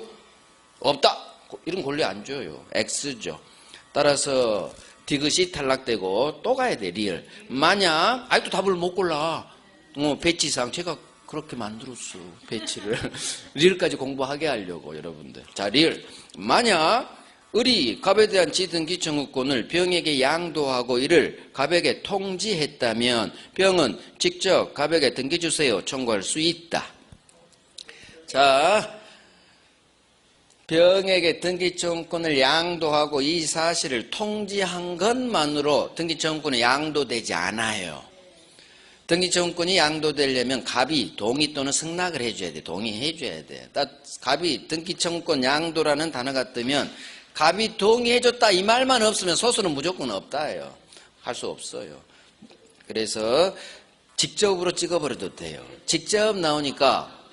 없다. 이런 권리 안 줘요. X죠. 따라서 디귿이 탈락되고 또 가야 돼. 리을. 만약 아직도 답을 못 골라. 배치상 제가 그렇게 만들었어, 배치를. 리을까지 공부하게 하려고, 여러분들. 자, 리을. 만약 을이 갑에 대한 지등기 청구권을 병에게 양도하고 이를 갑에게 통지했다면 병은 직접 갑에게 등기 주세요 청구할 수 있다. 자, 병에게 등기 청구권을 양도하고 이 사실을 통지한 것만으로 등기 청구권은 양도되지 않아요. 등기 청구권이 양도되려면 갑이 동의 또는 승낙을 해줘야 돼. 동의해줘야 돼. 갑이 등기 청구권 양도라는 단어가 뜨면 갑이 동의해줬다 이 말만 없으면 소수는 무조건 없다예요. 할 수 없어요. 그래서 직접으로 찍어버려도 돼요. 직접 나오니까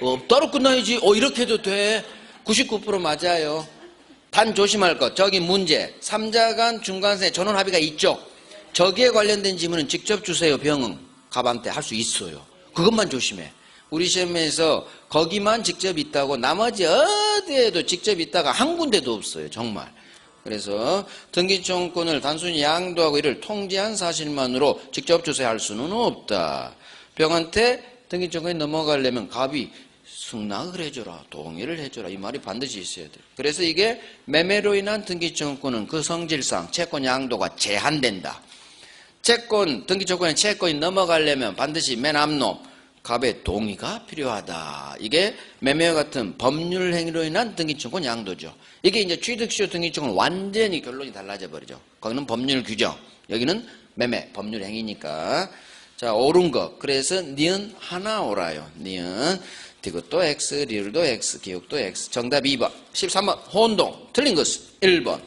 없다로 끝나야지. 이렇게 해도 돼. 99% 맞아요. 단 조심할 것. 저기 문제. 3자 간 중간세 전원 합의가 있죠. 저기에 관련된 지문은 직접 주세요. 병은 갑한테 할 수 있어요. 그것만 조심해. 우리 시험에서 거기만 직접 있다고 나머지 어디에도 직접 있다가 한 군데도 없어요. 정말. 그래서 등기청구권을 단순히 양도하고 이를 통지한 사실만으로 직접 주세할 수는 없다. 병한테 등기청구권이 넘어가려면 갑이 승낙을 해줘라, 동의를 해줘라, 이 말이 반드시 있어야 돼요. 그래서 이게 매매로 인한 등기청구권은 그 성질상 채권 양도가 제한된다. 채권, 등기청구권에 채권이 넘어가려면 반드시 맨 앞놈 갑의 동의가 필요하다. 이게 매매와 같은 법률 행위로 인한 등기청구권 양도죠. 이게 이제 취득시효 등기청구권 완전히 결론이 달라져 버리죠. 거기는 법률 규정, 여기는 매매, 법률 행위니까. 자, 옳은 거. 그래서 니은 하나 옳아요. 니은. 디귿도 X, 리을도 X, 기억도 X. 정답 2번. 13번. 혼동. 틀린 것은 1번.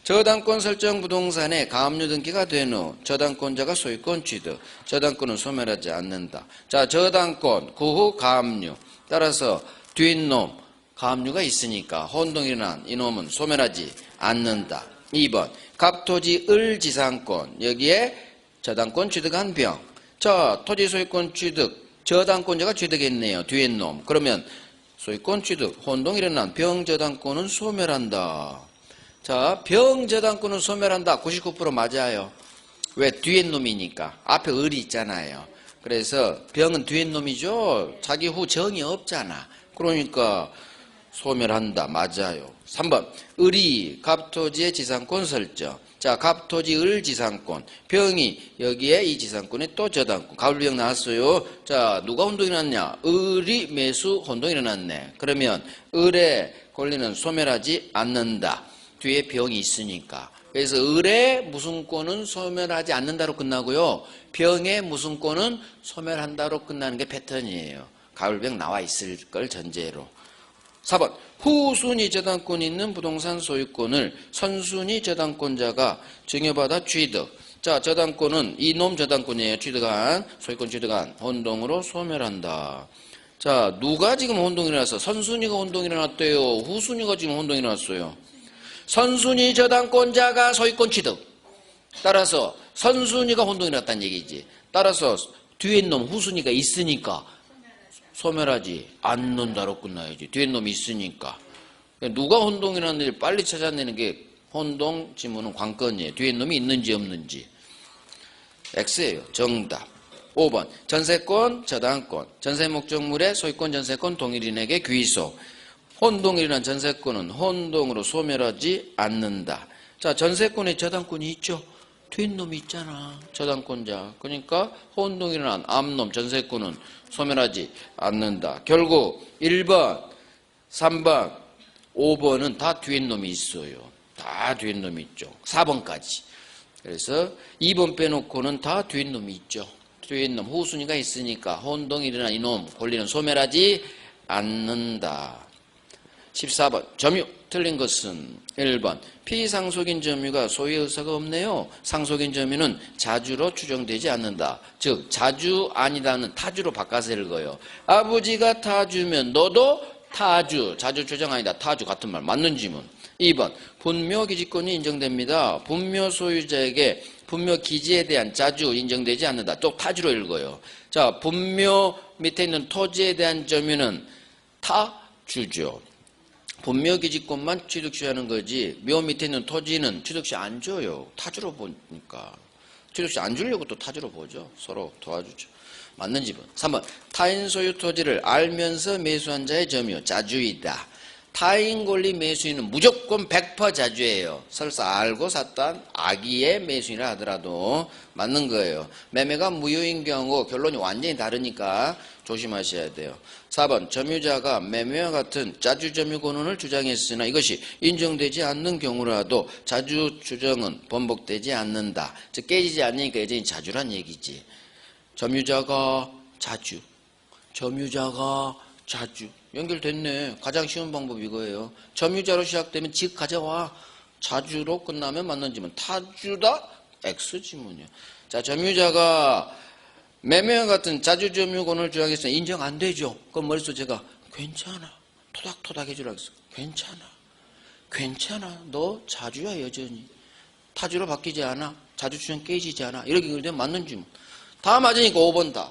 저당권 설정 부동산에 가압류 등기가 된 후 저당권자가 소유권 취득, 저당권은 소멸하지 않는다. 자, 저당권, 그 후 가압류. 따라서 뒷놈, 가압류가 있으니까 혼동이 일어난 이놈은 소멸하지 않는다. 2번. 갑토지 을지상권, 여기에 저당권 취득한 병. 자, 토지 소유권 취득, 저당권자가 취득했네요. 뒤에 놈. 그러면 소유권 취득, 혼동이 일어난 병 저당권은 소멸한다. 자, 병 저당권은 소멸한다. 99% 맞아요. 왜? 뒤에 놈이니까. 앞에 을이 있잖아요. 그래서 병은 뒤에 놈이죠. 자기 후 정이 없잖아. 그러니까 소멸한다. 맞아요. 3번. 을이 갑토지의 지상권 설정. 자, 갑토지 을 지상권. 병이 여기에 이 뒤상권에 또 저당권. 가불병 나왔어요. 자, 누가 혼동이 났냐? 을이 매수 혼동이 일어났네. 그러면 을의 권리는 소멸하지 않는다. 뒤에 병이 있으니까. 그래서 을의 무슨권은 소멸하지 않는다로 끝나고요. 병의 무슨권은 소멸한다로 끝나는 게 패턴이에요. 가불병 나와 있을 걸 전제로. 4번. 후순위 저당권이 있는 부동산 소유권을 선순위 저당권자가 증여받아 취득. 자, 저당권은 이놈 저당권이에요. 취득한, 소유권 취득한 혼동으로 소멸한다. 자, 누가 지금 혼동이 일어났어? 선순위가 혼동이 일어났대요. 후순위가 지금 혼동이 일어났어요. 선순위 저당권자가 소유권 취득. 따라서 선순위가 혼동이 일어났다는 얘기지. 따라서 뒤에 놈 후순위가 있으니까 소멸하지 않는다로 끝나야지. 뒤에 놈이 있으니까. 누가 혼동이 일어났는지 빨리 찾아내는 게 혼동 지문은 관건이에요. 뒤에 놈이 있는지 없는지. X예요. 정답. 5번. 전세권, 저당권. 전세 목적물의 소유권, 전세권 동일인에게 귀소. 혼동이 일어난 전세권은 혼동으로 소멸하지 않는다. 자, 전세권에 저당권이 있죠. 뒷놈이 있잖아. 저당권자. 그러니까 혼동이 일어난 앞놈 전세권은 소멸하지 않는다. 결국 1번, 3번, 5번은 다 뒷놈이 있어요. 다 뒷놈이 있죠. 4번까지. 그래서 2번 빼놓고는 다 뒷놈이 있죠. 뒷놈 후순위가 있으니까 혼동이 일어난 이놈 권리는 소멸하지 않는다. 14번. 점유. 틀린 것은 1번. 피상속인 점유가 소유의 의사가 없네요. 상속인 점유는 자주로 추정되지 않는다. 즉 자주 아니다는 타주로 바꿔서 읽어요. 아버지가 타주면 너도 타주. 자주 추정 아니다. 타주 같은 말. 맞는 지문. 2번. 분묘 기지권이 인정됩니다. 분묘 소유자에게 분묘 기지에 대한 자주 인정되지 않는다. 또 타주로 읽어요. 자, 분묘 밑에 있는 토지에 대한 점유는 타주죠. 분묘 기지권만 취득시하는 거지 묘 밑에 있는 토지는 취득시 안 줘요. 타주로 보니까. 최저시 안 주려고 또 타주로 보죠. 서로 도와주죠. 맞는 지분. 3번 타인 소유 토지를 알면서 매수한 자의 점유 자주이다. 타인 권리 매수인은 무조건 100% 자주예요. 설사 알고 샀던 악의의 매수인이라 하더라도 맞는 거예요. 매매가 무효인 경우 결론이 완전히 다르니까 조심하셔야 돼요. 4번 점유자가 매매와 같은 자주점유 권한을 주장했으나 이것이 인정되지 않는 경우라도 자주 주장은 번복되지 않는다. 즉 깨지지 않으니까 여전히 자주란 얘기지. 점유자가 자주, 점유자가 자주 연결됐네. 가장 쉬운 방법이 이거예요. 점유자로 시작되면 즉 가져와. 자주로 끝나면 맞는 지문. 타주다 X 지문이요. 자, 점유자가 매매와 같은 자주점유 권을 주장했으면 인정 안 되죠. 그럼 머릿속에 제가 괜찮아. 토닥토닥 해주라고 했어. 괜찮아. 괜찮아. 너 자주야 여전히. 타주로 바뀌지 않아. 자주 주장 깨지지 않아. 이렇게 되면 맞는 지문. 다 맞으니까 5번 다.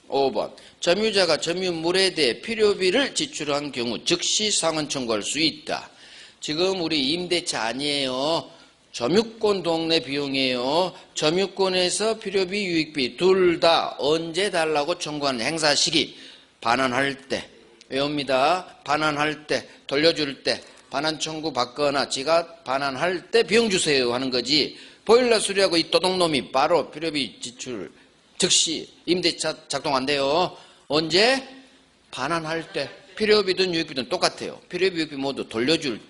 5번 점유자가 점유물에 대해 필요비를 지출한 경우 즉시 상환 청구할 수 있다. 지금 우리 임대차 아니에요. 점유권 동네 비용이에요. 점유권에서 필요비 유익비 둘 다 언제 달라고 청구하는 행사 시기 반환할 때 외웁니다. 반환할 때 돌려줄 때 반환 청구 받거나 지가 반환할 때 비용 주세요 하는 거지. 보일러 수리하고 이 도둑놈이 바로 필요비 지출 즉시 임대차 작동 안 돼요. 언제? 반환할 때. 필요비든 유익비든 똑같아요. 필요비 유익비 모두 돌려줄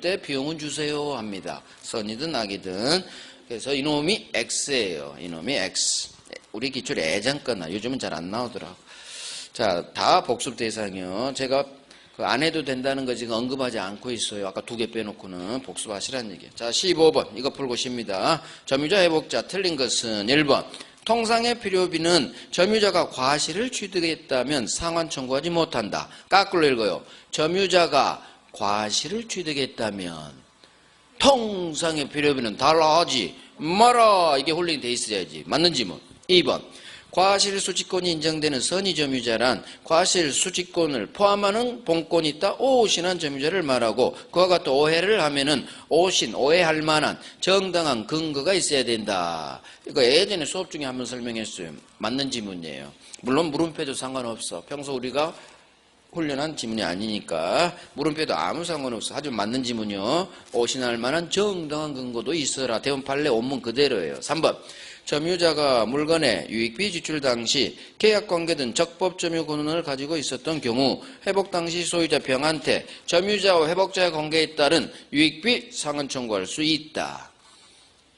때 비용은 주세요 합니다. 선이든 악이든. 그래서 이놈이 X예요. 이놈이 X. 우리 기출에 예전 거나 요즘은 잘 안 나오더라고. 자, 다 복습 대상이요. 제가 그 안 해도 된다는 거 지금 언급하지 않고 있어요. 아까 2개 빼놓고는 복습하시라는 얘기예요. 자, 15번 이거 풀고 쉽니다. 점유자 회복자 틀린 것은 1번 통상의 필요비는 점유자가 과실을 취득했다면 상환 청구하지 못한다. 거꾸로 읽어요. 점유자가 과실을 취득했다면 통상의 필요비는 달라하지 마라. 이게 홀링 돼 있어야지. 맞는 지문. 2번 과실 수취권이 인정되는 선의 점유자란 과실 수취권을 포함하는 본권이 있다 오신한 점유자를 말하고 그와 같은 오해를 하면은 오해할 만한 정당한 근거가 있어야 된다. 이거 예전에 수업 중에 한번 설명했어요. 맞는 지문이에요. 물론 물음표도 상관없어. 평소 우리가 훈련한 지문이 아니니까 물음표도 아무 상관없어. 하지만 맞는 지문이요. 오신할 만한 정당한 근거도 있어라. 대원 판례 원문 그대로예요. 3번 점유자가 물건의 유익비 지출 당시 계약관계든 적법점유 권한을 가지고 있었던 경우 회복 당시 소유자 병한테 점유자와 회복자의 관계에 따른 유익비 상환 청구할 수 있다.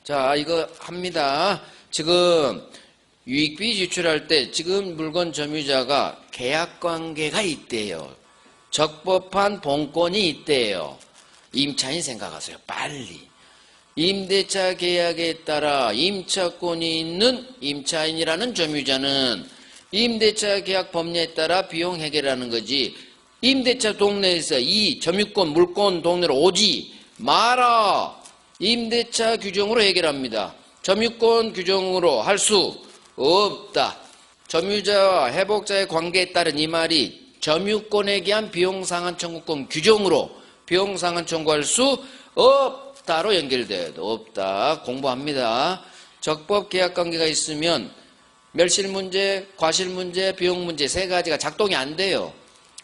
자, 이거 합니다. 지금 유익비 지출할 때 지금 물건 점유자가 계약관계가 있대요. 적법한 본권이 있대요. 임차인 생각하세요. 빨리. 임대차 계약에 따라 임차권이 있는 임차인이라는 점유자는 임대차 계약 법률에 따라 비용 해결하는 거지. 임대차 동네에서 이 점유권, 물권 동네로 오지 마라. 임대차 규정으로 해결합니다. 점유권 규정으로 할 수 없다. 점유자와 회복자의 관계에 따른 이 말이 점유권에 대한 비용상환 청구권 규정으로 비용상환 청구할 수 없다로 연결돼야 돼. 없다. 공부합니다. 적법 계약 관계가 있으면 멸실 문제, 과실 문제, 비용 문제 세 가지가 작동이 안 돼요.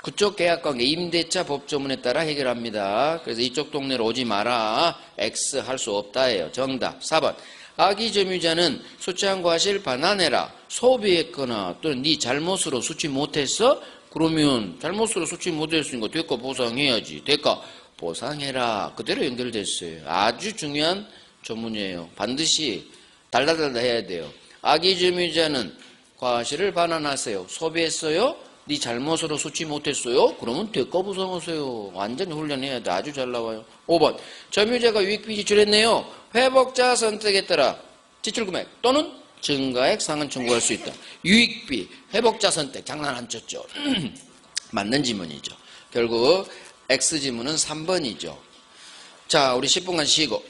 그쪽 계약 관계 임대차 법조문에 따라 해결합니다. 그래서 이쪽 동네로 오지 마라. X 할 수 없다예요. 정답. 4번. 악의 점유자는 수취한 과실 반환해라. 소비했거나 또는 네 잘못으로 수취 못했어? 그러면 잘못으로 수취 못했으니까 대가 보상해야지. 대가 보상해라. 그대로 연결됐어요. 아주 중요한 조문이에요. 반드시 달달달달 해야 돼요. 악의 점유자는 과실을 반환하세요. 소비했어요? 네 잘못으로 수취 못했어요? 그러면 대가 보상하세요. 완전히 훈련해야 돼. 아주 잘 나와요. 5번. 점유자가 유익비 지출했네요. 회복자 선택에 따라 지출금액 또는 증가액 상환 청구할 수 있다. 유익비, 회복자 선택 장난 안 쳤죠. 맞는 지문이죠. 결국 X 지문은 3번이죠. 자, 우리 10분간 쉬고